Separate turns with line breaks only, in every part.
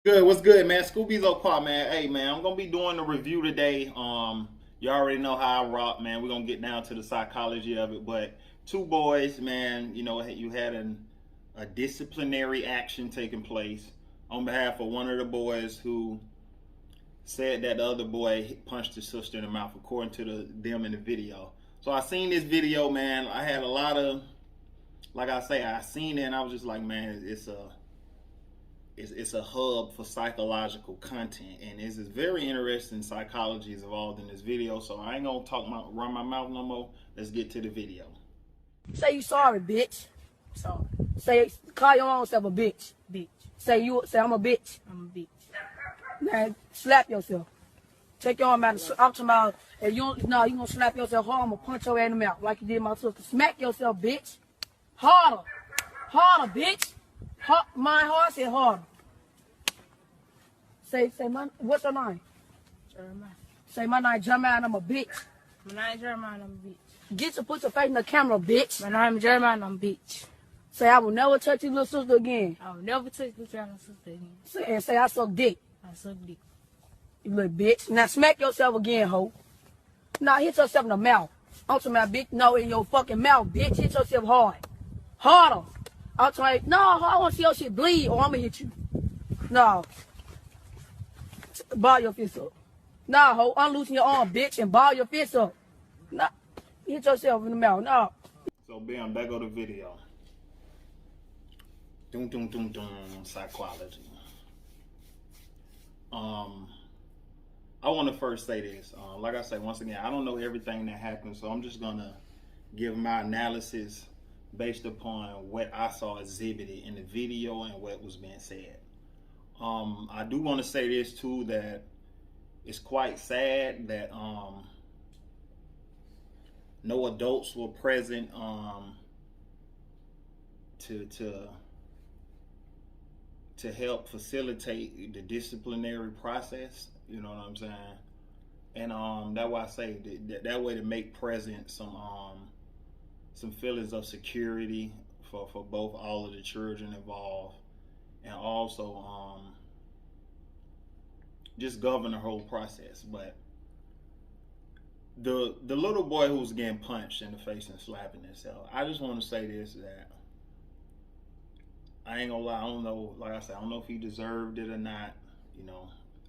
Good, what's good, man? Scoobeezo Kwa, man. Hey, man, I'm gonna be doing the review today. You already know how I rock, man. We're gonna get down to the psychology of it. But two boys, man, you had a disciplinary action taking place on behalf of one of the boys who said that the other boy punched his sister in the mouth, according to them in the video. So I seen this video, man. I had a lot of, like I say, I seen it, and I was just like, man, it's a hub for psychological content, and it's very interesting psychology is involved in this video. So I ain't gonna run my mouth no more. Let's get to the video.
Say you sorry, bitch. Sorry. Say call your own self a bitch. Bitch. Say I'm a bitch. I'm a bitch. Now slap yourself. Take your arm out your mouth. If you don't, no, you gonna slap yourself hard. I'm gonna punch your ass in the mouth like you did my sister. Smack yourself, bitch. Harder. Harder, bitch. My heart said harder. Say what's your name?
Jeremiah.
Say my name Jeremiah and I'm a bitch.
My name Jeremiah and I'm a bitch.
Put your face in the camera, bitch.
My name Jeremiah and I'm a bitch.
Say I will never touch your little sister again.
I will never touch this little sister again.
Say I suck dick.
I suck dick.
You little bitch. Now smack yourself again, ho. Now hit yourself in the mouth. I'm talking about bitch. No, in your fucking mouth, bitch. Hit yourself hard. Harder. I'm talking, no, I want to see your shit bleed or I'm going to hit you. No. Ball your fist up. Nah, ho, unloosen your arm, bitch, and ball your fist up. Nah, hit yourself in the mouth. No.
So bam, back go the video. Doom doom doom doom. Psychology. I want to first say this. Like I say, once again, I don't know everything that happened, so I'm just gonna give my analysis based upon what I saw exhibited in the video and what was being said. I do want to say this too, that it's quite sad that no adults were present to help facilitate the disciplinary process. You know what I'm saying? And that's why I say that way to make present some feelings of security for both all of the children involved, and also just govern the whole process. But the little boy who was getting punched in the face and slapping himself, I just want to say this, that I ain't gonna lie, I don't know, like I said, I don't know if he deserved it or not.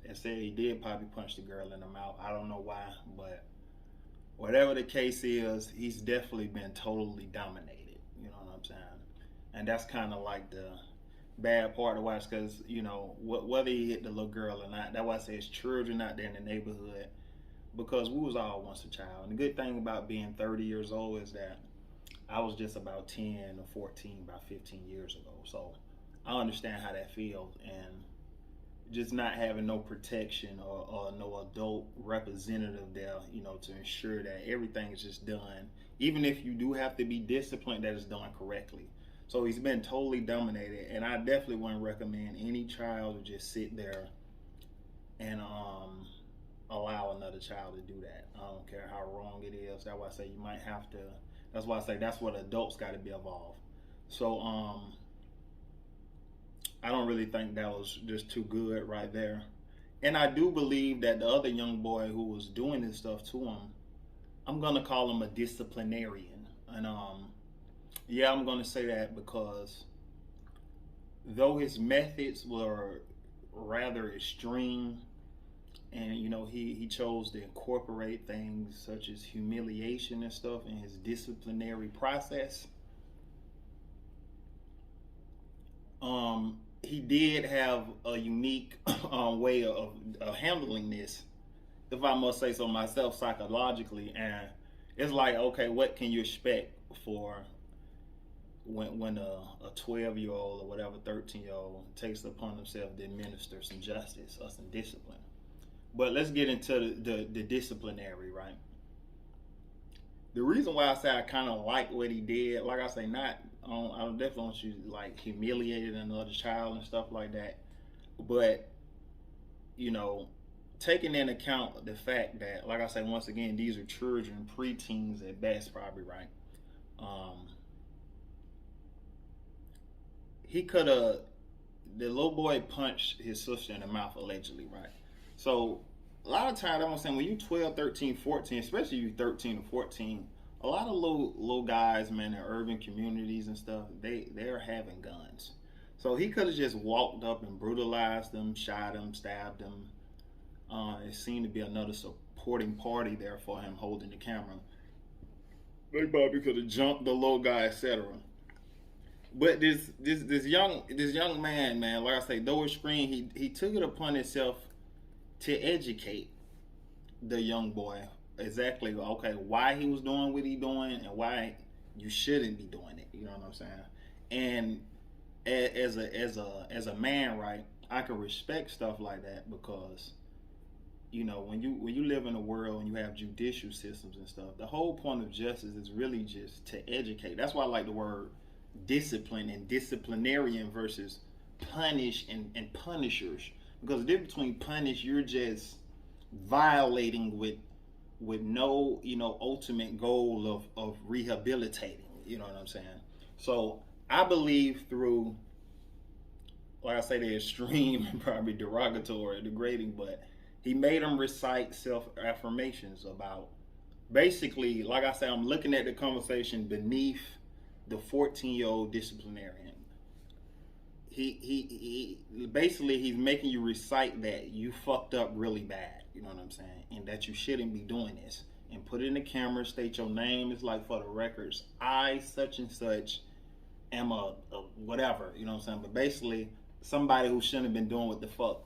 They said he did probably punch the girl in the mouth. I don't know why, but whatever the case is, he's definitely been totally dominated. You know what I'm saying? And that's kind of like the bad part to watch, because whether he hit the little girl or not, that's why I say it's children out there in the neighborhood, because we was all once a child. And the good thing about being 30 years old is that I was just about 10 or 14 about 15 years ago. So I understand how that feels, and just not having no protection or no adult representative there, to ensure that everything is just done, even if you do have to be disciplined, that is done correctly. So he's been totally dominated, and I definitely wouldn't recommend any child to just sit there and allow another child to do that. I don't care how wrong it is. That's why I say you might have to. That's why I say that's what adults got to be involved. So I don't really think that was just too good right there. And I do believe that the other young boy who was doing this stuff to him, I'm gonna call him a disciplinarian. And yeah, I'm gonna say that because though his methods were rather extreme, and he chose to incorporate things such as humiliation and stuff in his disciplinary process, he did have a unique way of handling this, if I must say so myself, psychologically. And it's like, okay, what can you expect for when a 12-year-old or whatever 13-year-old takes it upon himself to administer some justice or some discipline? But let's get into the disciplinary, right? The reason why I say I kind of like what he did, like I say, I definitely want you like humiliated another child and stuff like that. But taking into account the fact that, like I say, once again, these are children, preteens at best, probably, right? He could have the little boy punched his sister in the mouth allegedly, right? So a lot of times I'm saying when you 12, 13, 14, especially you 13 or 14, a lot of little guys, man, in urban communities and stuff, they're having guns. So he could have just walked up and brutalized them, shot him, stabbed him. It seemed to be another supporting party there for him holding the camera. They probably could have jumped the little guy, etc. But this young man, like I say, though extreme, he took it upon himself to educate the young boy exactly, okay, why he was doing what he doing and why you shouldn't be doing it. You know what I'm saying? And as a man, right, I can respect stuff like that because, you know, when you live in a world and you have judicial systems and stuff, the whole point of justice is really just to educate. That's why I like the word discipline and disciplinarian versus punish and punishers. Because the difference between punish, you're just violating with no, you know, ultimate goal of rehabilitating. You know what I'm saying? So I believe through, like I say, the extreme and probably derogatory, degrading, but he made him recite self-affirmations about basically, like I said, I'm looking at the conversation beneath the 14-year-old disciplinarian. He basically, he's making you recite that you fucked up really bad, you know what I'm saying, and that you shouldn't be doing this, and put it in the camera, state your name. It's like, for the records, I such and such am a whatever, you know what I'm saying, but basically somebody who shouldn't have been doing what the fuck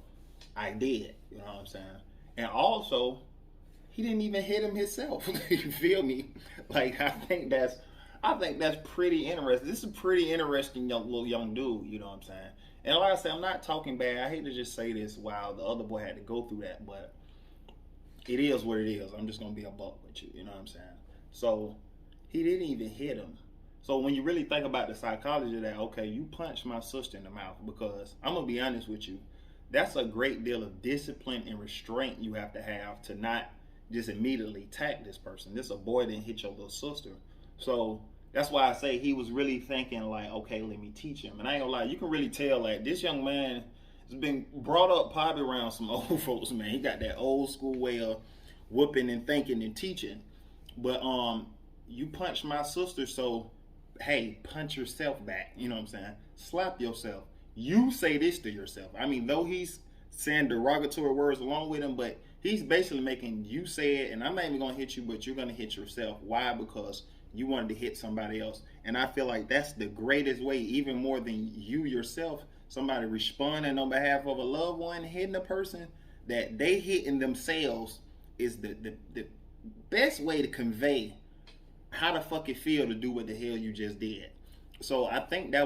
I did, you know what I'm saying. And also, he didn't even hit him himself. You feel me? Like, I think that's pretty interesting. This is a pretty interesting little young dude, you know what I'm saying? And like I said, I'm not talking bad. I hate to just say this while the other boy had to go through that, but it is what it is. I'm just going to be a buck with you, you know what I'm saying? So, he didn't even hit him. So when you really think about the psychology of that, okay, you punched my sister in the mouth, because I'm going to be honest with you, that's a great deal of discipline and restraint you have to not just immediately attack this person. This a boy didn't hit your little sister. So that's why I say he was really thinking like, okay, let me teach him. And I ain't gonna lie, you can really tell like this young man has been brought up probably around some old folks, man. He got that old school way of whooping and thinking and teaching. But you punched my sister, so hey, punch yourself back. You know what I'm saying? Slap yourself. You say this to yourself. I mean, though he's saying derogatory words along with him, but he's basically making you say it, and I'm not even gonna hit you, but you're gonna hit yourself. Why? Because you wanted to hit somebody else. And I feel like that's the greatest way, even more than you yourself, somebody responding on behalf of a loved one, hitting a person, that they hitting themselves is the best way to convey how the fuck it feel to do what the hell you just did. So it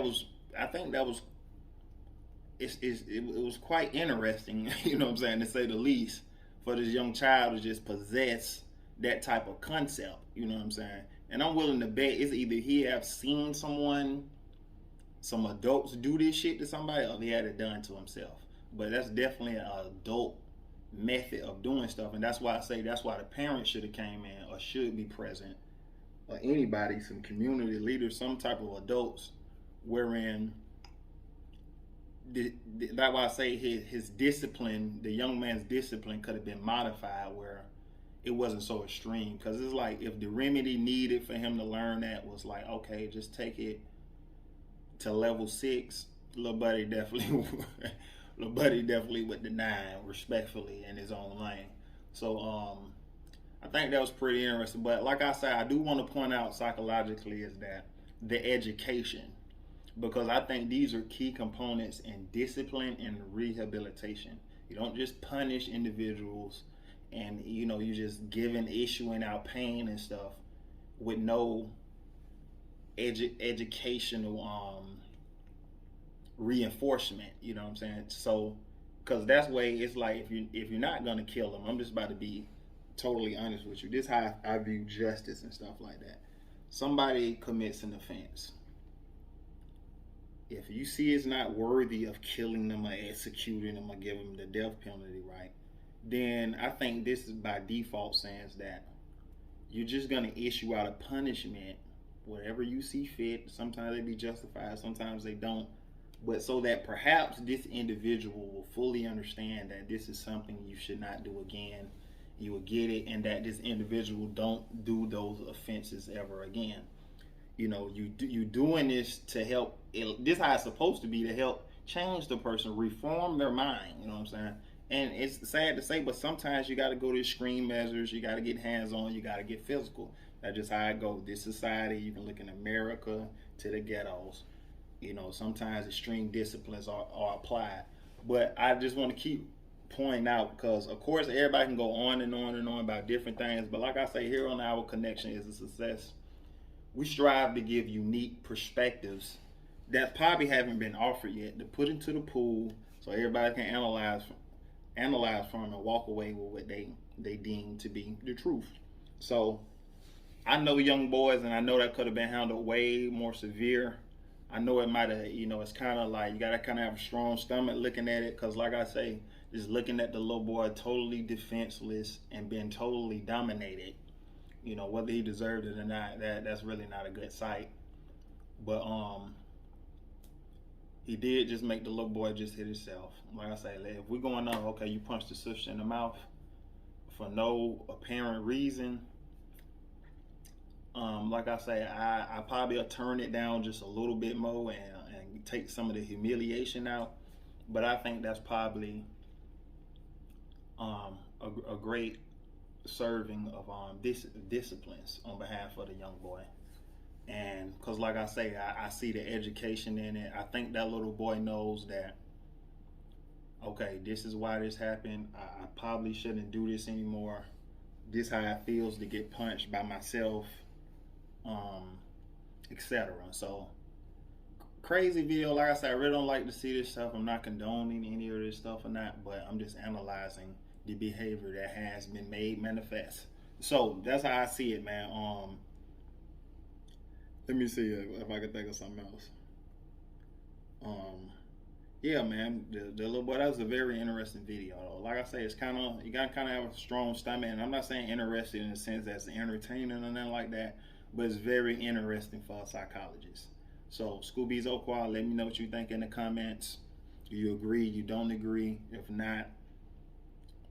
was quite interesting, you know what I'm saying, to say the least, for this young child to just possess that type of concept, you know what I'm saying. And I'm willing to bet it's either he have seen some adults do this shit to somebody, or he had it done to himself. But that's definitely an adult method of doing stuff, and that's why I say that's why the parents should have came in or should be present, or anybody, some community leaders, some type of adults, wherein that's why I say his discipline, the young man's discipline, could have been modified where it wasn't so extreme. Because it's like, if the remedy needed for him to learn that was like, okay, just take it to level 6, little buddy definitely with the 9, respectfully, in his own lane. So I think that was pretty interesting. But like I said, I do want to point out psychologically is that the education, because I think these are key components in discipline and rehabilitation. You don't just punish individuals and, you know, you just issuing out pain and stuff with no educational reinforcement, you know what I'm saying? So, because that's way it's like, if you're not gonna kill them, I'm just about to be totally honest with you. This is how I view justice and stuff like that. Somebody commits an offense. If you see it's not worthy of killing them or executing them or giving them the death penalty, right, then I think this is by default saying that you're just going to issue out a punishment, whatever you see fit. Sometimes they be justified, sometimes they don't. but so that perhaps this individual will fully understand that this is something you should not do again. You will get it, and that this individual don't do those offenses ever again. You know, you doing this to help. This how it's supposed to be, to help change the person, reform their mind. You know what I'm saying? And it's sad to say, but sometimes you got to go to extreme measures. You got to get hands on. You got to get physical. That's just how it goes. This society, you can look in America to the ghettos. You know, sometimes extreme disciplines are applied. But I just want to keep pointing out, because of course everybody can go on and on and on about different things. But like I say, here on Our Connection is a Success, we strive to give unique perspectives that probably haven't been offered yet, to put into the pool so everybody can analyze from and walk away with what they deem to be the truth. So I know young boys, and I know that could have been handled way more severe. I know it might have, you know, it's kind of like you got to kind of have a strong stomach looking at it, because like I say, just looking at the little boy totally defenseless and being totally dominated, you know, whether he deserved it or not, that's really not a good sight. But he did just make the little boy just hit himself. Like I say, if we're going on, okay, you punched the sister in the mouth for no apparent reason. Like I say, I probably will turn it down just a little bit more and take some of the humiliation out. But I think that's probably a great serving of disciplines on behalf of the young boy. And because like I say, I see the education in it. I think that little boy knows that, okay, this is why this happened. I probably shouldn't do this anymore. This how it feels to get punched by myself, etc. So crazy video. Like I said, I really don't like to see this stuff. I'm not condoning any of this stuff or not, but I'm just analyzing the behavior that has been made manifest. So that's how I see it, man. Let me see if I can think of something else. Yeah, man, the little boy, that was a very interesting video. Like I say, it's kind of, you got to kind of have a strong stomach. And I'm not saying interested in the sense that's entertaining or nothing like that, but it's very interesting for a psychologist. So, Scoobeezo Kwa, let me know what you think in the comments. Do you agree? You don't agree? If not,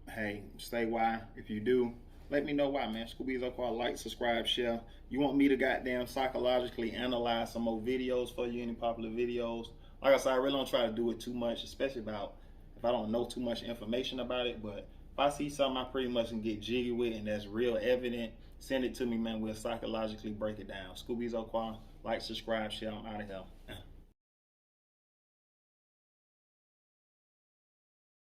hey, say why. If you do, let me know why, man. Scoobeezo Kwa, like, subscribe, share. You want me to goddamn psychologically analyze some more videos for you, any popular videos? Like I said, I really don't try to do it too much, especially about if I don't know too much information about it. But if I see something I pretty much can get jiggy with and that's real evident, send it to me, man. We'll psychologically break it down. Scoobeezo Kwa, like, subscribe, share. I'm out of here.